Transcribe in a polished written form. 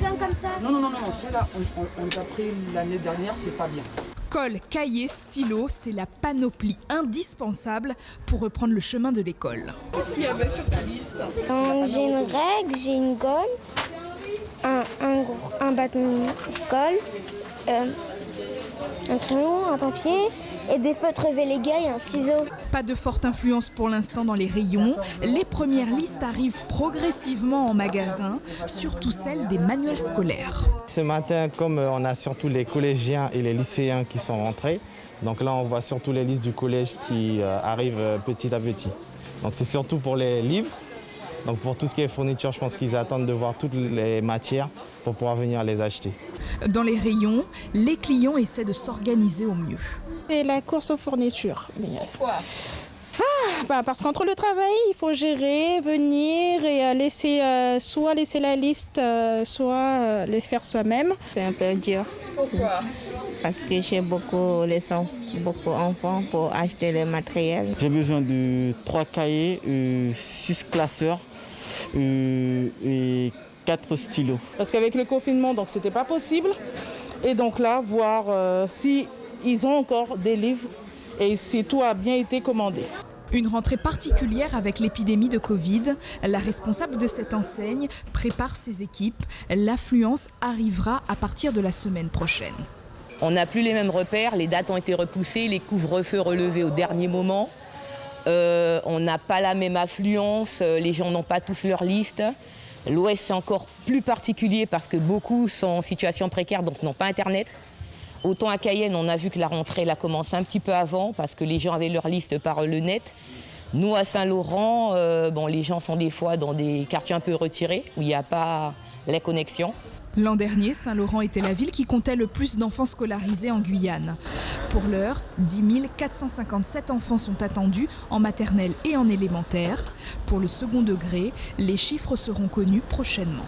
bouquins comme ça? Non, ceux-là, on les a pris l'année dernière, c'est pas bien. Colle, cahier, stylo, c'est la panoplie indispensable pour reprendre le chemin de l'école. Qu'est-ce qu'il y avait sur ta liste? J'ai une règle, j'ai une gomme, un bâton de colle, un crayon, un papier et des feutres Vellega et un ciseau. Pas de forte influence pour l'instant dans les rayons. Les premières listes arrivent progressivement en magasin, surtout celles des manuels scolaires. Ce matin, comme on a surtout les collégiens et les lycéens qui sont rentrés, donc là on voit surtout les listes du collège qui arrivent petit à petit. Donc c'est surtout pour les livres. Donc pour tout ce qui est fourniture, je pense qu'ils attendent de voir toutes les matières pour pouvoir venir les acheter. Dans les rayons, les clients essaient de s'organiser au mieux. C'est la course aux fournitures. Pourquoi? Parce qu'entre le travail, il faut gérer, venir et laisser la liste, soit les faire soi-même. C'est un peu dur. Pourquoi? Parce que j'ai beaucoup d'enfants pour acheter le matériel. J'ai besoin de 3 cahiers, 6 classeurs et 4 stylos. Parce qu'avec le confinement, donc c'était pas possible. Et donc là, voir si ils ont encore des livres et si tout a bien été commandé. Une rentrée particulière avec l'épidémie de Covid. La responsable de cette enseigne prépare ses équipes. L'affluence arrivera à partir de la semaine prochaine. On n'a plus les mêmes repères, les dates ont été repoussées, les couvre-feux relevés au dernier moment. On n'a pas la même affluence, les gens n'ont pas tous leur liste. L'Ouest, c'est encore plus particulier parce que beaucoup sont en situation précaire, donc n'ont pas Internet. Autant à Cayenne, on a vu que la rentrée elle a commencé un petit peu avant parce que les gens avaient leur liste par le net. Nous, à Saint-Laurent, les gens sont des fois dans des quartiers un peu retirés où il n'y a pas la connexion. L'an dernier, Saint-Laurent était la ville qui comptait le plus d'enfants scolarisés en Guyane. Pour l'heure, 10 457 enfants sont attendus en maternelle et en élémentaire. Pour le second degré, les chiffres seront connus prochainement.